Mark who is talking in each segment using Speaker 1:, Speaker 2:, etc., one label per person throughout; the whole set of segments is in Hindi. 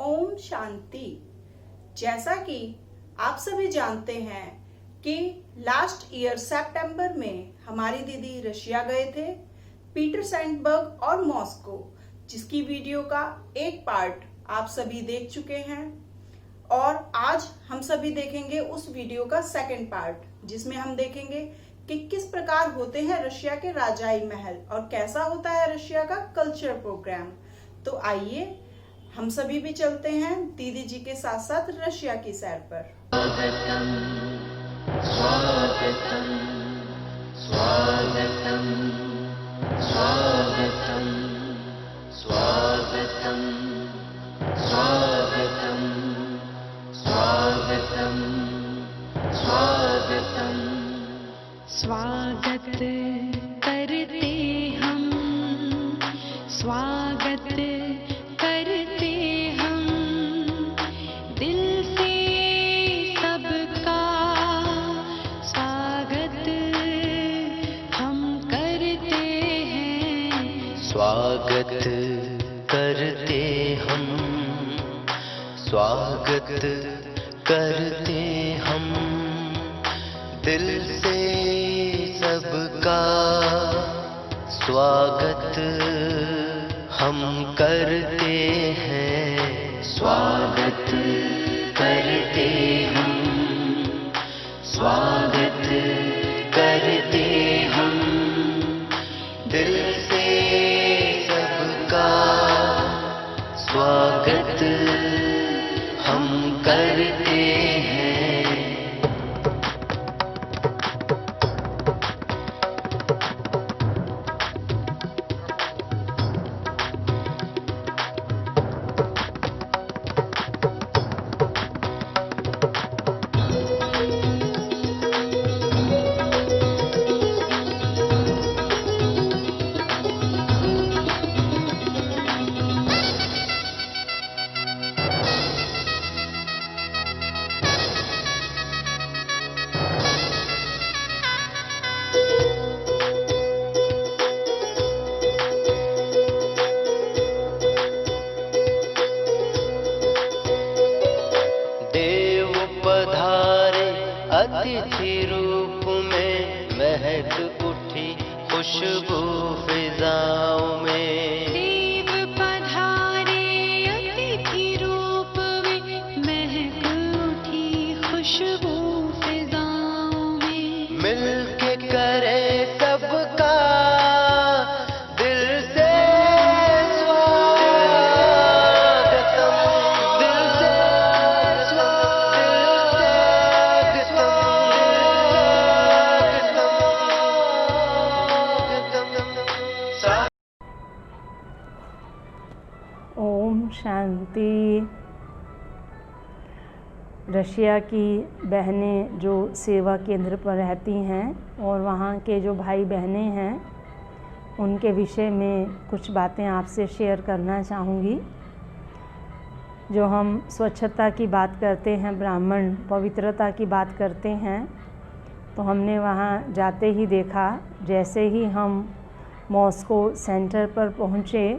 Speaker 1: ओम शांति। जैसा कि आप सभी जानते हैं कि लास्ट ईयर सितंबर में हमारी दीदी रशिया गए थे, पीटरसबर्ग और मॉस्को, जिसकी वीडियो का एक पार्ट आप सभी देख चुके हैं। और आज हम सभी देखेंगे उस वीडियो का सेकंड पार्ट, जिसमें हम देखेंगे कि किस प्रकार होते हैं रशिया के राजाई महल और कैसा होता है रशिया का कल्चर प्रोग्राम। तो आइए हम सभी भी चलते हैं दीदी जी के साथ साथ रशिया की सैर पर।
Speaker 2: स्वागतम स्वागतम स्वागतम स्वागतम स्वागतम स्वागतम स्वागतम स्वागतम
Speaker 3: स्वागत करते हम, स्वागत करते हम, दिल से सबका स्वागत हम करते हैं।
Speaker 2: स्वागत करते हम, स्वागत करते हम, दिल से सबका स्वागत हम करते हैं। स्वागत करते हम, स्वागत करते हम, दिल से सबका स्वागत हम करते हैं। अतिथि रूप में महक उठी खुशबू फिजाओं में।
Speaker 3: देव पधारे अतिथि रूप में महक उठी खुशबू फिजाओं में।
Speaker 2: मिलके करे सबका दिल से
Speaker 4: ओम शांति। रशिया की बहनें जो सेवा केंद्र पर रहती हैं और वहाँ के जो भाई बहनें हैं, उनके विषय में कुछ बातें आपसे शेयर करना चाहूँगी। जो हम स्वच्छता की बात करते हैं, ब्राह्मण पवित्रता की बात करते हैं, तो हमने वहाँ जाते ही देखा, जैसे ही हम मॉस्को सेंटर पर पहुँचे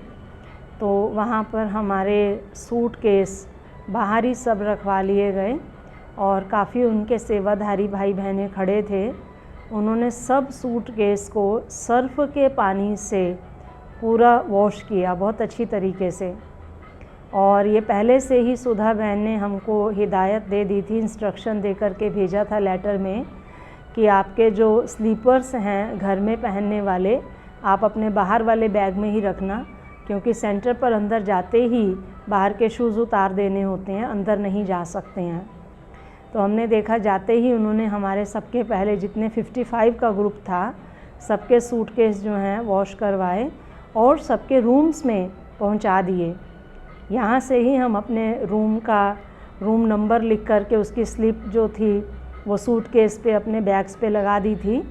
Speaker 4: तो वहाँ पर हमारे सूटकेस बाहर ही सब रखवा लिए गए और काफ़ी उनके सेवाधारी भाई बहनें खड़े थे। उन्होंने सब सूटकेस को सर्फ के पानी से पूरा वॉश किया बहुत अच्छी तरीके से। और ये पहले से ही सुधा बहन ने हमको हिदायत दे दी थी, इंस्ट्रक्शन दे कर के भेजा था लेटर में कि आपके जो स्लीपर्स हैं घर में पहनने वाले, आप अपने बाहर वाले बैग में ही रखना, क्योंकि सेंटर पर अंदर जाते ही बाहर के शूज़ उतार देने होते हैं, अंदर नहीं जा सकते हैं। तो हमने देखा जाते ही उन्होंने हमारे सबके पहले जितने 55 का ग्रुप था, सबके सूटकेस जो हैं वॉश करवाए और सबके रूम्स में पहुंचा दिए। यहाँ से ही हम अपने रूम नंबर लिख कर के उसकी स्लिप जो थी वो सूटकेस पे अपने बैग्स पे लगा दी थी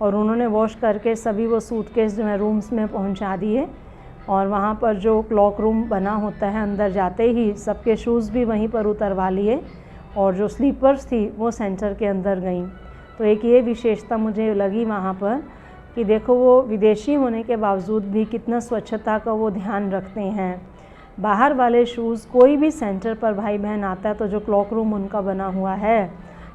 Speaker 4: और उन्होंने वॉश करके सभी वो सूटकेस जो है रूम्स में पहुंचा दिए। और वहाँ पर जो क्लॉक रूम बना होता है, अंदर जाते ही सबके शूज़ भी वहीं पर उतरवा लिए और जो स्लीपर्स थी वो सेंटर के अंदर गईं। तो एक ये विशेषता मुझे लगी वहाँ पर कि देखो वो विदेशी होने के बावजूद भी कितना स्वच्छता का वो ध्यान रखते हैं। बाहर वाले शूज़ कोई भी सेंटर पर भाई बहन आता है तो जो क्लॉक रूम उनका बना हुआ है,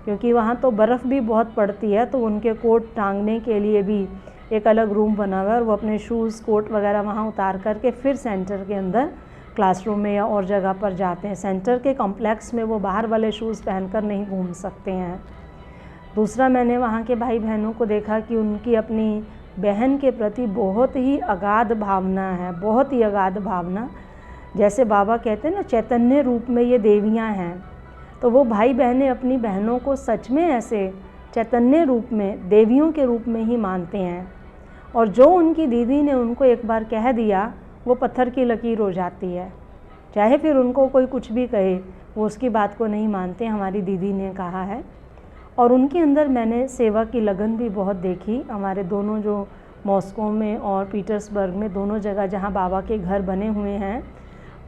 Speaker 4: क्योंकि वहाँ तो बर्फ़ भी बहुत पड़ती है, तो उनके कोट टांगने के लिए भी एक अलग रूम बना हुआ है और वो अपने शूज़ कोट वगैरह वहाँ उतार करके फिर सेंटर के अंदर क्लासरूम में या और जगह पर जाते हैं। सेंटर के कॉम्प्लेक्स में वो बाहर वाले शूज़ पहनकर नहीं घूम सकते हैं। दूसरा, मैंने वहाँ के भाई बहनों को देखा कि उनकी अपनी बहन के प्रति बहुत ही अगाध भावना है, बहुत ही अगाध भावना। जैसे बाबा कहते हैं ना, चैतन्य रूप में ये देवियाँ हैं, तो वो भाई बहनें अपनी बहनों को सच में ऐसे चैतन्य रूप में, देवियों के रूप में ही मानते हैं। और जो उनकी दीदी ने उनको एक बार कह दिया, वो पत्थर की लकीर हो जाती है। चाहे फिर उनको कोई कुछ भी कहे, वो उसकी बात को नहीं मानते, हमारी दीदी ने कहा है। और उनके अंदर मैंने सेवा की लगन भी बहुत देखी। हमारे दोनों जो मॉस्को में और पीटर्सबर्ग में, दोनों जगह जहाँ बाबा के घर बने हुए हैं,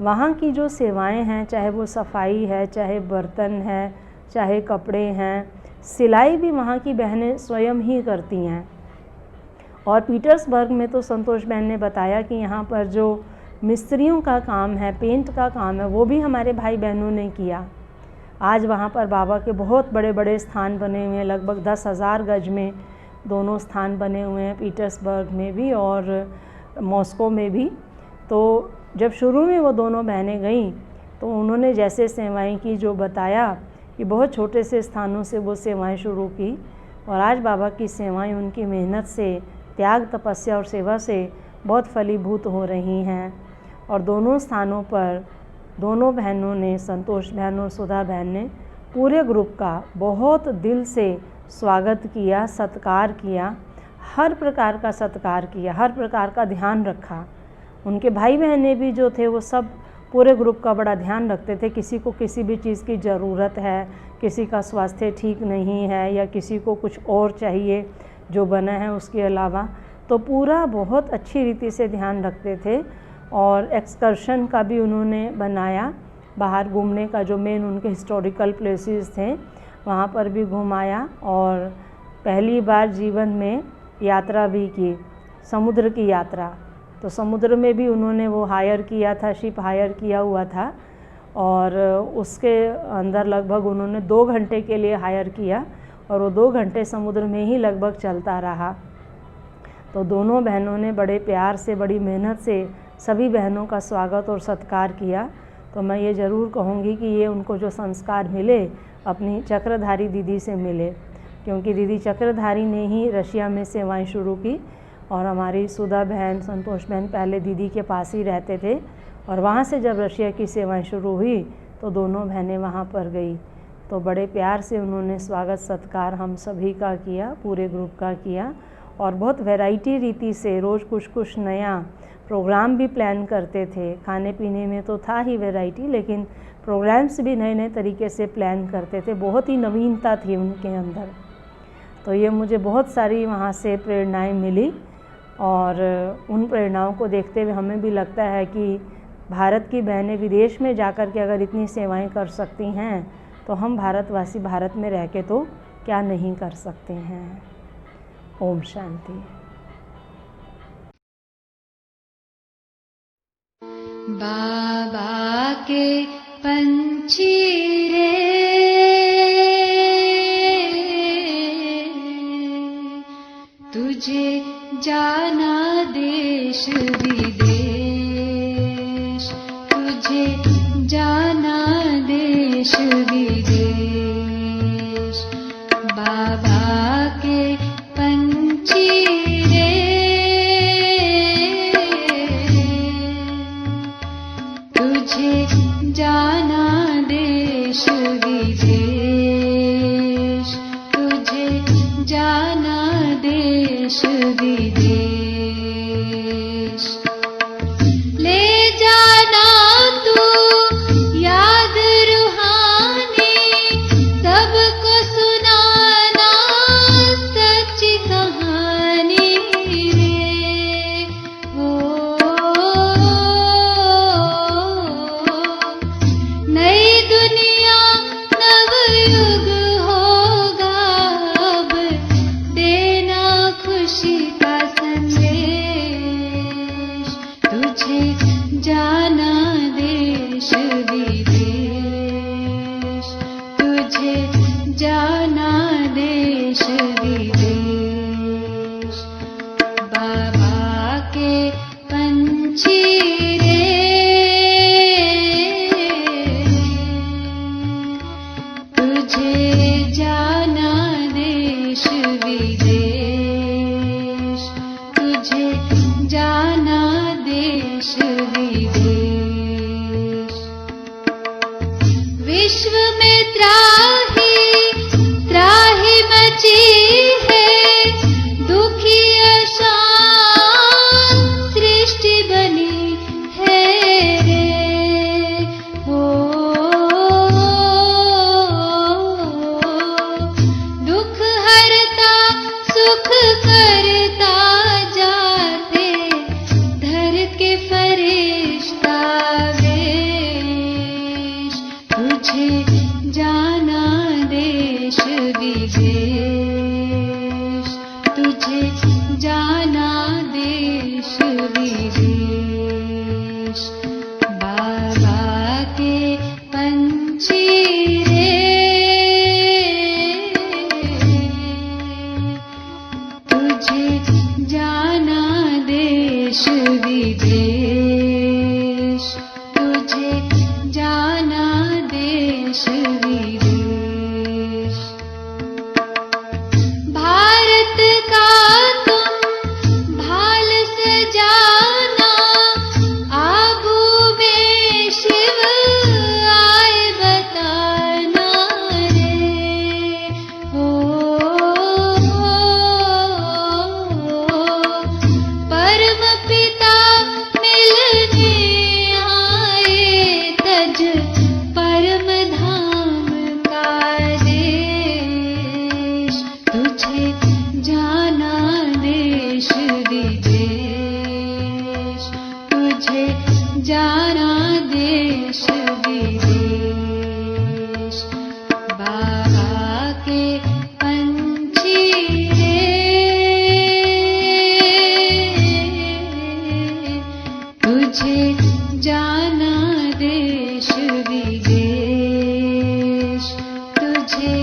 Speaker 4: वहाँ की जो सेवाएं हैं, चाहे वो सफाई है, चाहे बर्तन है, चाहे कपड़े हैं, सिलाई भी वहाँ की बहनें स्वयं ही करती हैं। और पीटर्सबर्ग में तो संतोष बहन ने बताया कि यहाँ पर जो मिस्त्रियों का काम है, पेंट का काम है, वो भी हमारे भाई बहनों ने किया। आज वहाँ पर बाबा के बहुत बड़े बड़े स्थान बने हुए हैं, लगभग 10,000 गज में दोनों स्थान बने हुए हैं, पीटर्सबर्ग में भी और मॉस्को में भी। तो जब शुरू में वो दोनों बहनें गईं तो उन्होंने जैसे सेवाएं की, जो बताया कि बहुत छोटे से स्थानों से वो सेवाएं शुरू की, और आज बाबा की सेवाएं उनकी मेहनत से, त्याग, तपस्या और सेवा से बहुत फलीभूत हो रही हैं। और दोनों स्थानों पर दोनों बहनों ने, संतोष बहन और सुधा बहन ने, पूरे ग्रुप का बहुत दिल से स्वागत किया, सत्कार किया, हर प्रकार का सत्कार किया, हर प्रकार का ध्यान रखा। उनके भाई बहनें भी जो थे वो सब पूरे ग्रुप का बड़ा ध्यान रखते थे। किसी को किसी भी चीज़ की ज़रूरत है, किसी का स्वास्थ्य ठीक नहीं है या किसी को कुछ और चाहिए जो बना है उसके अलावा, तो पूरा बहुत अच्छी रीति से ध्यान रखते थे। और एक्सकर्शन का भी उन्होंने बनाया, बाहर घूमने का, जो मेन उनके हिस्टोरिकल प्लेसेस थे वहाँ पर भी घुमाया। और पहली बार जीवन में यात्रा भी की, समुद्र की यात्रा। तो समुद्र में भी उन्होंने वो हायर किया था, शिप हायर किया हुआ था, और उसके अंदर लगभग उन्होंने 2 घंटे के लिए हायर किया, और वो 2 घंटे समुद्र में ही लगभग चलता रहा। तो दोनों बहनों ने बड़े प्यार से, बड़ी मेहनत से सभी बहनों का स्वागत और सत्कार किया। तो मैं ये ज़रूर कहूँगी कि ये उनको जो संस्कार मिले, अपनी चक्रधारी दीदी से मिले, क्योंकि दीदी चक्रधारी ने ही रशिया में सेवाएं शुरू की। और हमारी सुधा बहन, संतोष बहन पहले दीदी के पास ही रहते थे, और वहाँ से जब रशिया की सेवाएं शुरू हुई तो दोनों बहनें वहाँ पर गई। तो बड़े प्यार से उन्होंने स्वागत सत्कार हम सभी का किया, पूरे ग्रुप का किया। और बहुत वैरायटी रीति से रोज़ कुछ कुछ नया प्रोग्राम भी प्लान करते थे। खाने पीने में तो था ही वैरायटी, लेकिन प्रोग्राम्स भी नए नए तरीके से प्लान करते थे। बहुत ही नवीनता थी उनके अंदर। तो ये मुझे बहुत सारी वहाँ से प्रेरणाएं मिली, और उन प्रेरणाओं को देखते हुए हमें भी लगता है कि भारत की बहनें विदेश में जाकर के अगर इतनी सेवाएं कर सकती हैं, तो हम भारतवासी भारत में रह के तो क्या नहीं कर सकते हैं। ओम शांति।
Speaker 3: बाबा के पंछी रे, तुझे जाना देश विदेश, तुझे जाना देश विदेश। बाबा के पंछी रे, तुझे जाना देश विदेश, तुझे जाना देश विदेश। जाना देश विदेश। विश्व में त्राही त्राही मची है, दुखी अशांत सृष्टि बनी है रे। हो दुख हरता सुख करता जाते, धर के फरिश्ता वेश। तुझे जाना देश विदेश, तुझे जाना देश विदेश। बाबा के पंछी रे, तुझे जाना देश विदेश, तुझे जाना देश विदेश। भारत का तुम भाल सजाना, आबू में शिव आए बताना रे। हो परम पिता मिलने आए, तज परम धाम का देश। तुझे जाना देश विदेश, तुझे जाना देश विदेश। बाबा के पंछी रे, तुझे जाना देश विदेश, तुझे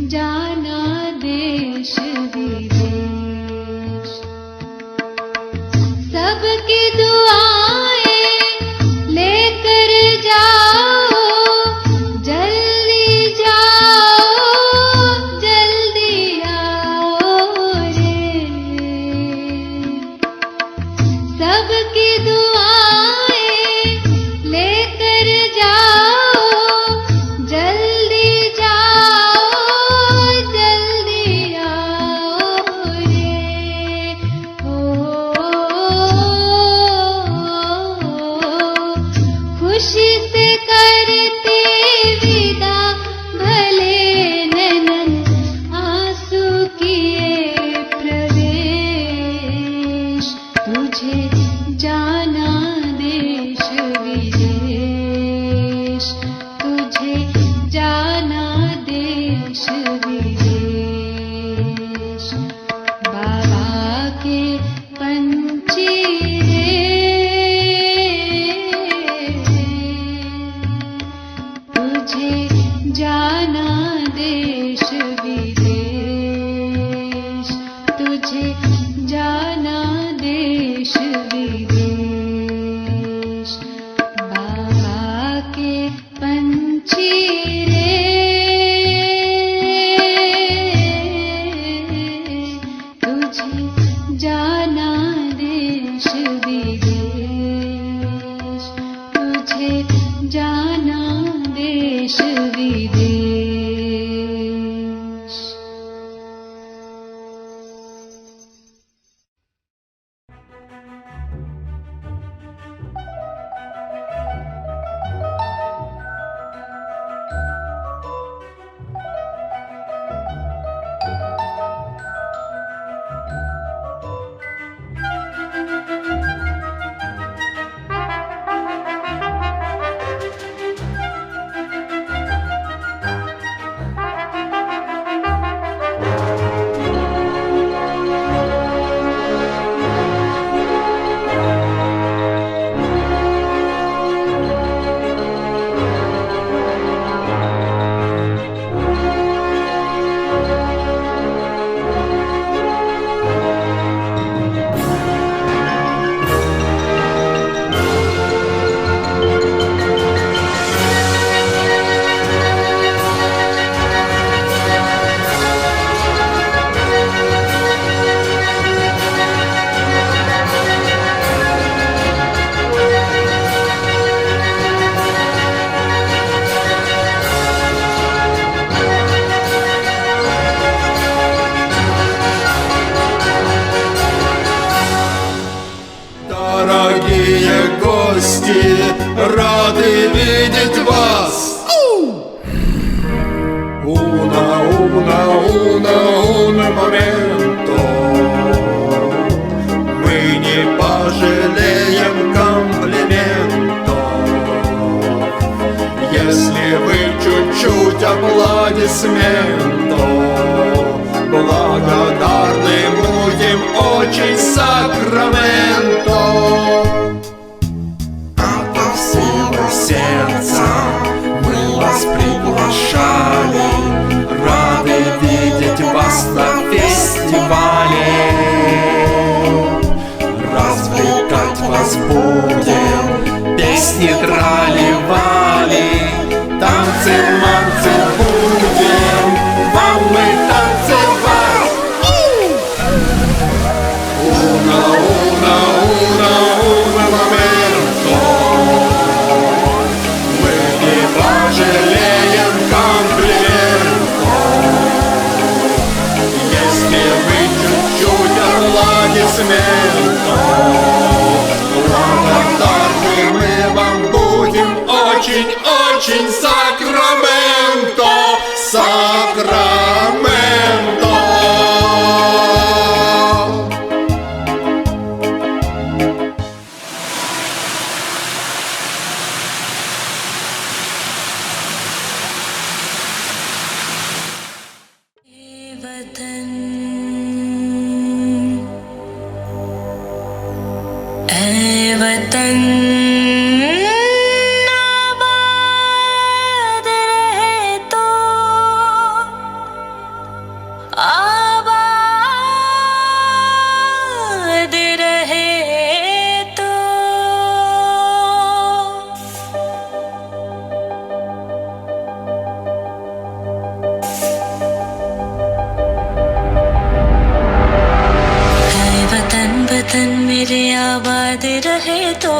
Speaker 3: जाना देश विदेश। सबकी दुआएं लेकर जाओ, जल्दी जाओ, जल्दी आओ रे। सबकी दुआएं लेकर जाओ, जल्दी जाओ, जल्दी आओ रे। हो खुशी से करते विदा भले नैनन, आंसू किए प्रवेश। तुझे जाना
Speaker 5: гости, рады видеть вас. Una momento. Мы не пожалеем комплиментов, если вы чуть-чуть аплодисментов. Благодарны будем очень Сакраменто. Ото всего сердца мы вас приглашали, рады видеть вас на фестивале. Развлекать вас будем, песни трали-вали, танцы-манцы будем вам мы танцевать. Una momento. Мы не пожалеем комплиментов, если вы чуть-чуть аплодисментов. Благодарны мы вам будем очень-очень Сакраменто, Сакраменто.
Speaker 6: वतन आबाद रहे तो आबाद रहे तो वतन वतन मेरे आबाद रहे तो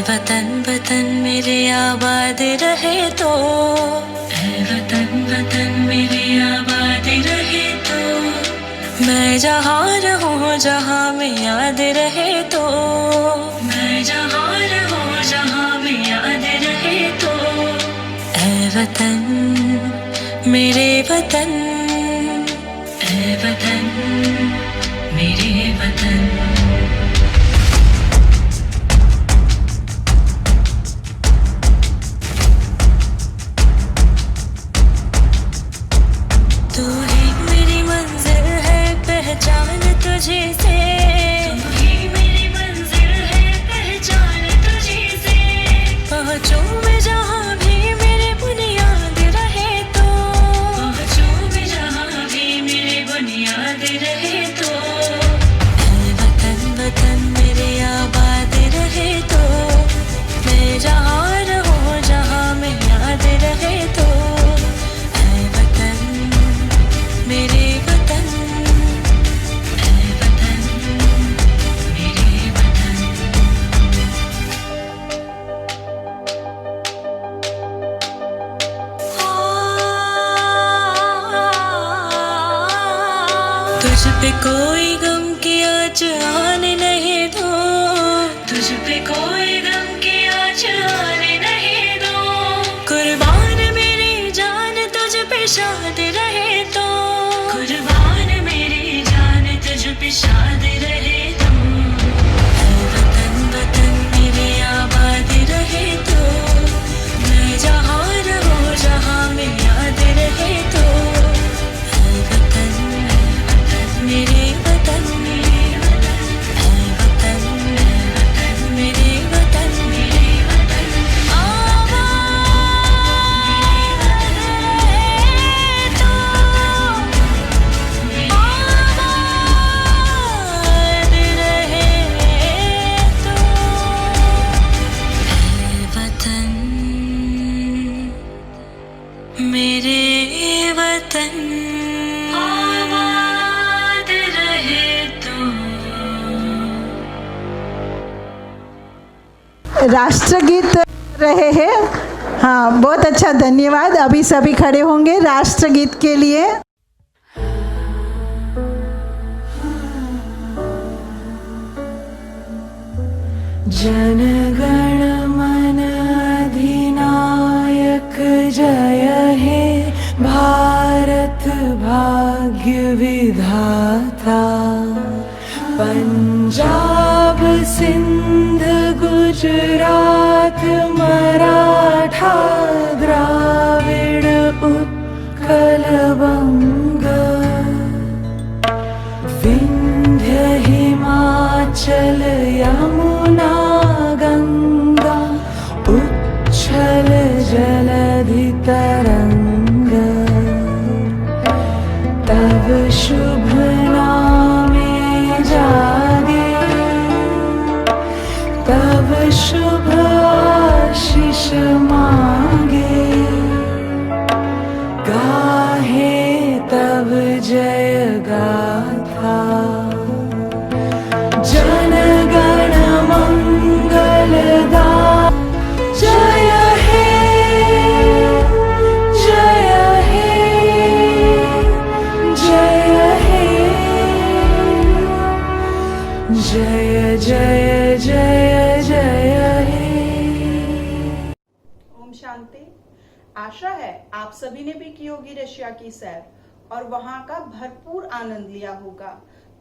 Speaker 6: वतन वतन मेरे आबाद रहे तो वतन वतन मेरे आबाद रहे तो मैं जहाँ रहूँ जहाँ में याद रहे तो मैं जहाँ रहूँ जहाँ में याद रहे तो वतन मेरे वतन वतन मेरे वतन। तू ही मेरी मंजिल है पहचान तुझे से, तू ही मेरी मंजिल है पहचान तुझे से। पहुँचूं मैं जहाँ भी मेरे बुनियाद रहे तो, पहुँचूं मैं जहाँ भी मेरे बुनियाद रहे तो वतन वतन मेरे आबाद रहे तो मैं जहाँ रहूँ जहाँ में याद रहे तो वतन मेरे वतन वतन मेरे वतन। तुझ पे कोई गम की आँच आने नहीं दो, तुझ पे कोई गम की आँच आने नहीं दो। कुर्बान मेरी जान तुझ पे शाद रहे तो, कुर्बान मेरी जान तुझ पे शाद रहे तो वतन वतन मेरे आबाद रहे तो मैं जहाँ रहूँ जहाँ में याद रहे तो वतन मेरे वतन वतन मेरे वतन आबाद रहे तो आबाद रहे तो वतन मेरे वतन आबाद रहे तो।
Speaker 7: राष्ट्रगीत रहे हैं। हाँ, बहुत अच्छा, धन्यवाद। अभी सभी खड़े होंगे राष्ट्रगीत के लिए।
Speaker 6: जनगण मन अधिनायक जय हे भारत भाग्य विधाता पंजाब सिंध गुजरात मराठा द्राविड़ उत्कल बंग विंध्य हिमाचल यमुना गंगा उच्छल जलधि तरंग तब शुभ नामे जागे तब शुभ आशीष मांगे गाहे तब जय गाथा जनगण मंगलदा जय हे जय हे जय हे जय जय जय जय हे।
Speaker 1: ओम शांति। आशा है आप सभी ने भी की होगी रशिया की सैर और वहां का भरपूर आनंद लिया होगा।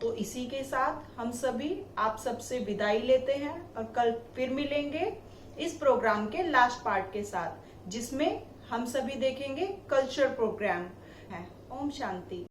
Speaker 1: तो इसी के साथ हम सभी आप सबसे विदाई लेते हैं और कल फिर मिलेंगे इस प्रोग्राम के लास्ट पार्ट के साथ, जिसमें हम सभी देखेंगे कल्चर प्रोग्राम है। ओम शांति।